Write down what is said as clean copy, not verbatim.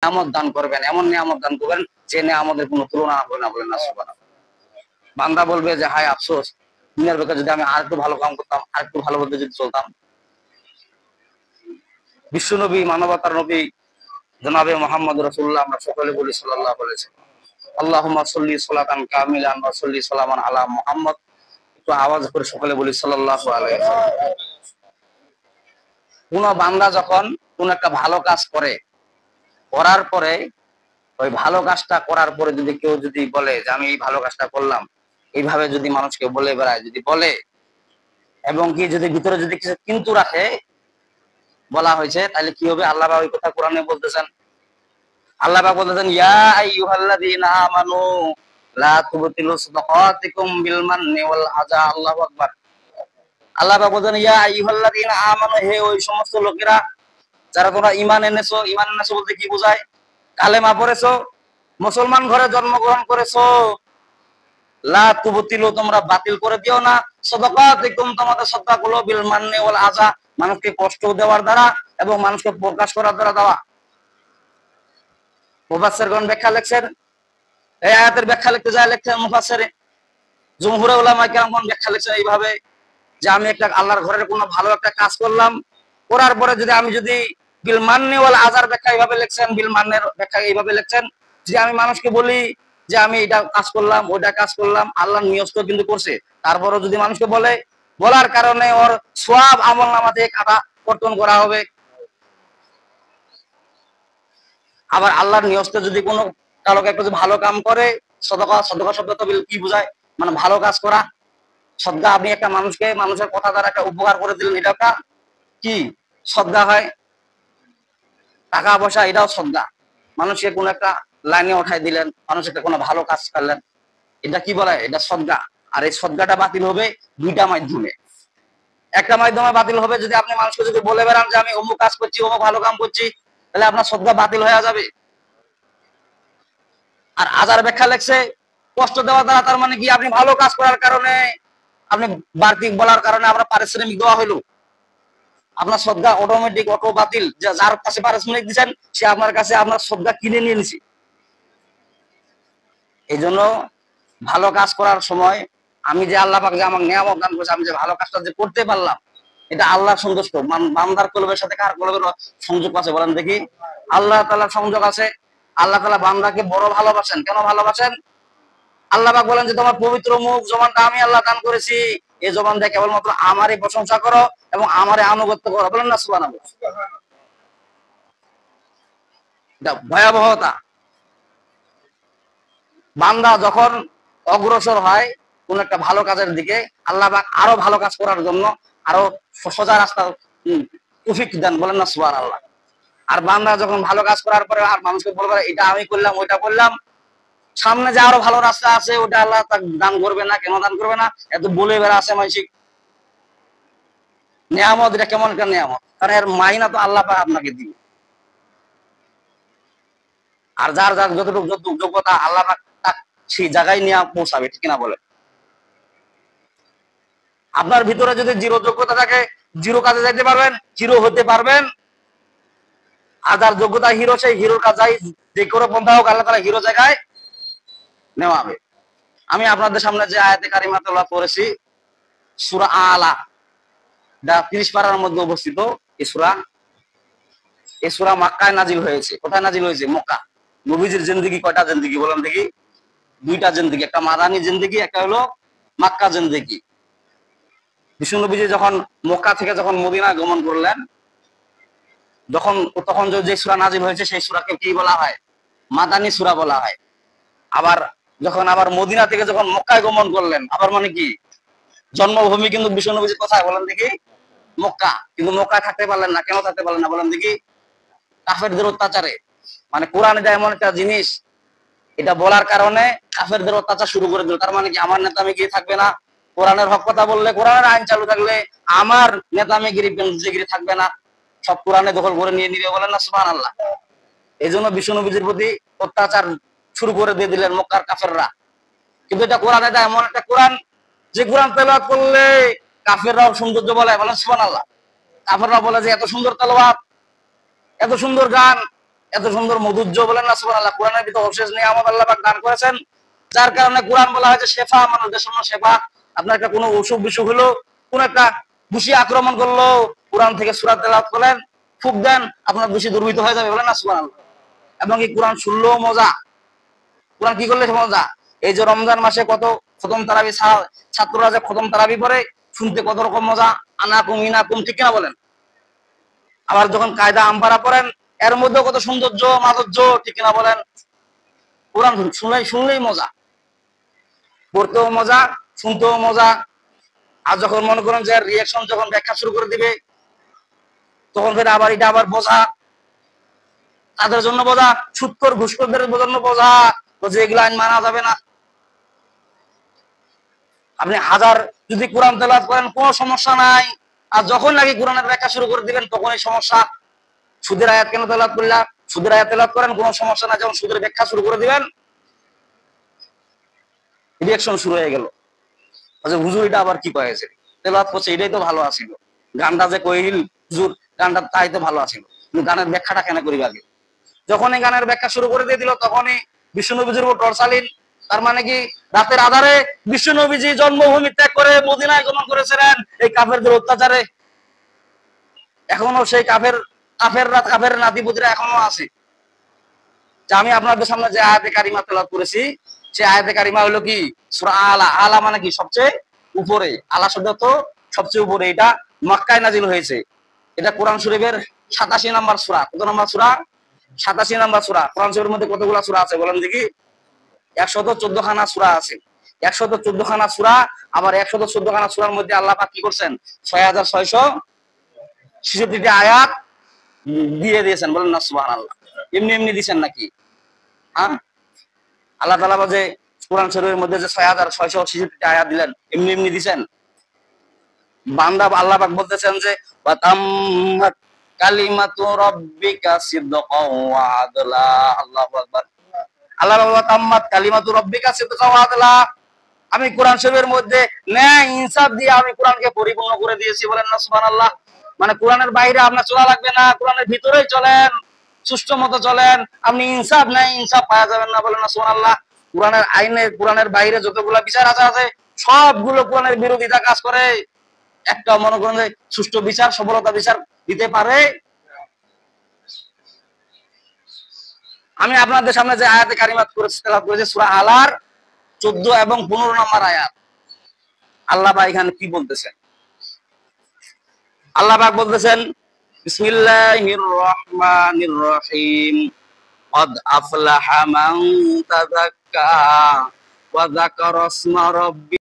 নিয়ামত দান করবেন, এমন নিয়ামত দান করবেন যে নিয়ামতের কোনো তুলনা হবে না, বলেন না সুবহানাল্লাহ। বান্দা বলবে যে হায় আফসোস, দুনিয়ার বেকার যদি আমি আর একটু ভালো কাম করতাম, আর একটু ভালো পথে যদি চলতাম। বিশ্ব নবী, মানবতার নবী জনাবে মুহাম্মদ রাসূলুল্লাহ, আমরা সকলে বলি সাল্লাল্লাহু আলাইহি ওয়াসাল্লাম, আল্লাহুম্মা সাল্লি সালাতান কামিলান ওয়া সাল্লি সালামান আলা মুহাম্মদ। একটু আওয়াজ করে সকলে বলি সাল্লাল্লাহু আলাইহি ওয়াসাল্লাম। কোন বান্দা যখন কোন একটা ভালো কাজ করে, করার পরে ওই ভালো কাজটা করার পরে যদি কেউ যদি বলে যে আমি এই ভালো কাজটা করলাম, এইভাবে যদি মানুষকে বলে বেড়ায়, যদি বলে এবং কি যদি ভিতরে যদি কিছু কিন্তু রাখে, বলা হয়েছে, তাহলে কি হবে? আল্লাহ ওই কথা কোরআনে বলতেছেন। আল্লাহ বলতেছেন ইয়া আইয়ুহাল্লাযীনা আমানু লা তুবতিলু সাদাকাতিকুম বিল মান্নি ওয়াল আযা। আল্লাহু আকবার। আল্লাহ বলতেছেন ইয়া আইয়ুহাল্লাযীনা আমানু, হে ওই সমস্ত লোকেরা যারা তোমরা ঈমান এনেছো। ঈমান এনেছো বলতে কি বোঝায়? কালেমা পড়েছো, মুসলমান ঘরে জন্মগ্রহণ করেছো। লা তুবতিলু, তোমরা বাতিল করে দিও না সাদাকাতিকুম, তোমাদের সাদকাগুলো বিল মান্নি ওয়াল আযা, মানুষকে কষ্ট দেওয়ার দ্বারা এবং মানুষকে প্রকাশ করার দ্বারা দেওয়া। মুফাসসিরগণ ব্যাখ্যা লিখছেন, এই আয়াতের ব্যাখ্যা লিখতে যায় লিখছেন মুফাসসিরে জমহুরে উলামা কেরামগণ ব্যাখ্যা লিখছেন এইভাবে যে আমি একটা আল্লাহর ঘরের কোনো ভালো একটা কাজ করলাম, করার পরে যদি আমি যদি বিল মান্নি ওয়াল আযার ব্যাখ্যা এইভাবে লিখছেন, বিল মান্নের ব্যাখ্যা এইভাবে লিখছেন যে আমি মানুষকে বলি যে আমি এটা কাজ করলাম, ওইটা কাজ করলাম, আল্লাহর নিয়ত কিন্তু করছে, তারপরও যদি মানুষকে বলে, বলার কারণে ওর সওয়াব আমলনামা থেকে কাটা কর্তন করা হবে। আবার আল্লাহর নিয়তে যদি কোনো কারো একটা ভালো কাম করে, সদকা, সদকা শব্দ তো কি বোঝায়? মানে ভালো কাজ করা। সদকা, আপনি একটা মানুষকে মানুষের কথা দ্বারা একটা উপকার করে দিলেন, এটা একটা কি সদকা হয়। টাকা পয়সা এটাও সদকা। মানুষকে কোনো একটা লাইনে উঠাই দিলেন, মানুষকে কোনো ভালো কাজ করলেন, এটা কি বলে? এটা সদকা। আর এই সদকাটা বাতিল হবে দুইটা মাধ্যমে। একটা মাধ্যমে বাতিল হবে যদি আপনি মানুষকে যদি বলে বেড়ান যে আমি অমুক কাজ করছি, অমুক ভালো কাম করছি, তাহলে আপনার সদকা বাতিল হয়ে যাবে। আর আজার ব্যাখ্যা লেখছে কষ্ট দেওয়া দ্বারা, তার মানে কি আপনি ভালো কাজ করার কারণে, আপনি বাড়তি বলার কারণে আপনার পারিশ্রমিক দেওয়া হইলো, আপনার সদকা অটোমেটিক অটো বাতিল। যার কাছে পারিশ্রমিক দিচ্ছেন সে আপনার কাছে আপনার সদকা কিনে নিয়ে নিছে। এই জন্য ভালো কাজ করার সময় আমি যে আল্লাহ পাক যে আমাকে নিয়ামত দান করেছে, আমি যে ভালো কাজটা যে করতে পারলাম, এটা আল্লাহ সন্তুষ্ট। বান্দার কলবের সাথে কার কলবের সংযোগ আছে বলেন দেখি? আল্লাহ তাআলার সংযোগ আছে। আল্লাহ তাআলা বান্দাকে বড় ভালোবাসেন। কেন ভালোবাসেন? আল্লাহ পাক বলেন যে তোমার পবিত্র মুখ জবানটা আমি আল্লাহ দান করেছি, এই জবান দিয়ে কেবলমাত্র আমারই প্রশংসা করো এবং আমারই আনুগত্য করো, বলেন না সুবহানাল্লাহ। এটা ভয়াবহতা। বান্দা যখন অগ্রসর হয় কোন একটা ভালো কাজের দিকে, আল্লাহ পাক আরো ভালো কাজ করার জন্য আরো সোজা রাস্তা তৌফিক দেন, বলেন না সুবহানাল্লাহ। আর বান্দা যখন ভালো কাজ করার পরে আর মানুষকে বলবে এটা আমি করলাম, ওইটা করলাম, সামনে যে আরো ভালো রাস্তা আছে ওটা আল্লাহ তাকে দান করবে না। কেন দান করবে না? এত বলে বেড়া আছে মানসিক নিয়ামত, এটা কেমন একটা নিয়ামত, কারণ এর মাইনা তো আল্লাহ পাক আপনাকে দিবে। আর যার যার যতটুকু যোগ্যতা আল্লাহ পাক সেই জায়গায় নিয়ে পৌঁছাবে, ঠিক না বলে? আপনার ভিতরে যদি জিরো যোগ্যতা থাকে, জিরো কাজে যাইতে পারবেন, হিরো হতে পারবেন। আর যার যোগ্যতা হিরো, সেই হিরোর কাজ যে কোনো পন্থা হোক আল্লাহ তাআলা হিরো জায়গায় নেওয়া হবে। আমি আপনাদের সামনে যে আয়াতে কারিমা তেলাওয়াত করেছি, সূরা আলা, 30 পারার মধ্যে অবস্থিত এই সূরা। এই সূরা মক্কায় নাজিল হয়েছে। কোথায় নাজিল হয়েছে? মক্কা। নবীজির জিন্দেগি কয়টা জিন্দেগি বলেন দেখি? দুইটা জিন্দেগি, একটা মাদানী জিন্দেগি, একটা হলো মক্কা জিন্দেগি। বিষ্ণু নবীজি যখন মক্কা থেকে যখন মদিনা গমন করলেন, তখন যে সূরা নাজিল হয়েছে সেই সূরাকে কি বলা হয়? মাদানী সূরা বলা হয়। আবার যখন মদিনা থেকে যখন মক্কায় গমন করলেন, আবার মানে কি জন্মভূমি কিন্তু বিষ্ণু নবীজির কোথায় বলেন দেখি? মক্কা। কিন্তু মক্কায় থাকতে পারলেন না। কেন থাকতে পারলেন না বলেন দেখি? কাফেরদের অত্যাচারে। মানে কোরআনে যা এমন একটা জিনিস, এটা বলার কারণে কাফেরদের অত্যাচার শুরু করে দিল। তার মানে কি আমার নেতামিগিরি থাকবে না? কোরআনের হক কথা বললে, কোরআনের আইন চালু থাকলে আমার নেতামিগিরি বেনজিগিরি থাকবে না, সব কোরআনে দখল করে নিয়ে নিবে, বলেন না সুবহানাল্লাহ। এই জন্য বিষ্ণু নবীজির প্রতি অত্যাচার শুরু করে দিয়ে দিলেন মক্কার কাফেররা। কিন্তু এটা কোরআনে যা এমন একটা কোরআন, যে কোরআন তেলাওয়াত করলে কাফেররাও সৌন্দর্য বলে, বলেন সুবহানাল্লাহ। কাফেররা বলে যে এত সুন্দর তেলাওয়াত, এত সুন্দর গান, এত সুন্দর মধুর্য, বলেন না সুবহানাল্লাহ। কোরআনের ভিতরে অশেষ নিয়ামত আল্লাহ পাক দান করেছেন, যার কারণে কোরআন বলা হয়েছে শেফা, মানুষদের জন্য শেফা। আপনার একটা কোনো অসুখ বিসুখ হলো, কোন একটা ঘুষি আক্রমণ করলো, কোরআন থেকে সূরা তেলাওয়াত করেন, ফুক দেন, আপনার ঘুষি দূরীভূত হয়ে যাবে, বলেন না সুবহানাল্লাহ। এবং এই কোরআন শুনলেও মজা, কোরআন কি করলে মজা। এই যে রমজান মাসে কত খতম তারাবি, ছাত্ররা যে খতম তারাবি পড়ে, শুনতে কত রকম মজা, আনাকুম ইনাকুম, ঠিক কিনা বলেন। আবার যখন কায়দা আমপারা পড়েন, এর মধ্যে কত সৌন্দর্য মাধুর্য, ঠিক কিনা বলেন। কোরআন শুনলেই মজা, পড়তেও মজা, শুনতেও মজা। আর যখন মনে করেন যে রিয়াকশন, যখন ব্যাখ্যা শুরু করে দিবে, তখন ফের আবার এটা আবার বোঝা, তাদের জন্য বোঝা, সুৎখোর ঘুষখোরদের জন্য বোঝা, যে এগুলো আইন মানা যাবে না। আপনি হাজার যদি কোরআন তেলাওয়াত করেন কোনো সমস্যা নাই, আর যখন নাকি কোরআনের ব্যাখ্যা শুরু করে দিবেন তখনই সমস্যা। সুদের আয়াত কেন তেলাওয়াত করলা, সুদের আয়াত তেলাওয়াত করেন কোনো সমস্যা না, যখন সুদের ব্যাখ্যা শুরু করে দিবেন রিয়াকশন শুরু হয়ে গেল, হুজুর এটা আবার কি কয়েছে, তেলাওয়াত করছে এটাই তো ভালো আছিল, গানটা যে কইল হুজুর গানটা তাই তো ভালো আছিল, কিন্তু গানের ব্যাখ্যাটা কেন করিবে আগে। যখনই গানের ব্যাখ্যা শুরু করে দিয়ে দিল তখনই বিশ্বনবীজির উপর টর্চালিন। তার মানে কি, রাতের আধারে বিশ্বনবীজি জন্মভূমি ত্যাগ করে মদিনায় গমন করেছিলেন এই কাফেরদের অত্যাচারে। এখনো সেই কাফের নাতিপুতিরা এখনো আছে। যে আমি আপনাদের সামনে যে আয়াতে কারিমা তেলাওয়াত করেছি, সেই আয়াতে কারিমা হলো কি সূরা আলা। আলা মানে কি, সবচেয়ে উপরে। আলা শব্দ তো সবচেয়ে উপরে। এটা মক্কায় নাজিল হয়েছে। এটা কোরআন শরীফের 87 নম্বর সূরা। কত নম্বর সূরা? 87 নম্বর সূরা। কোরআন শরীফের মধ্যে কতগুলা সূরা আছে বলেন দেখি? 114 খানা সূরা আছে। 114 খানা সূরা। আবার 114 খানা সূরার মধ্যে আল্লাহ পাক কি করছেন, 6666টি আয়াত দিয়ে দিয়েছেন, বলেন না সুবহানাল্লাহ। এমনি এমনি দিয়েছেন নাকি? হ্যাঁ, আল্লাহ তাআলা যে কোরআন শরীফের মধ্যে যে 6666টি আয়াত দিলেন, এমনি এমনি দিয়েছেন? বান্দা আল্লাহ পাক বলতেছেন যে ওয়াতাম্মাত কালিমাতু রাব্বিকা সিদকাও ওয়া আদলা। আল্লাহু আকবার। আল্লাহ ওয়াতাম্মাত কালিমাতু রাব্বিকা সিদকাও ওয়া আদলা। আমি কোরআন শরীফের মধ্যে ন্যায় ইনসাফ দিয়ে আমি কোরআনকে পরিপূর্ণ করে দিয়েছি, বলেন না সুবহানাল্লাহ। মানে কোরআনের বাইরে আপনার চলা লাগবে না, কোরআনের ভিতরেই চলেন, সুষ্ঠু মতো চলেন, আপনি ইনসাফ ন্যায় ইনসাফ পাওয়া যাবেন না, বলেন না সুবহানাল্লাহ। কোরআনের আইনে, কোরআনের বাইরে যতগুলা বিচার আছে সবগুলো কোরআনের বিরোধিতা কাজ করে। একটা মনে করেন যে সুষ্ঠু বিচার, সফলতা বিচার দিতে পারে। আমি আপনাদের সামনে যে আয়াতে কারিমা করেছি সূরা আলার 14 এবং 15 নম্বর আয়াত, আল্লাহ পাক এখানে কি বলতেছেন? আল্লাহ পাক বলতেছেন বিসমিল্লাহির রহমানির রহিম قد أفلح من تزكى وذكر اسم ربه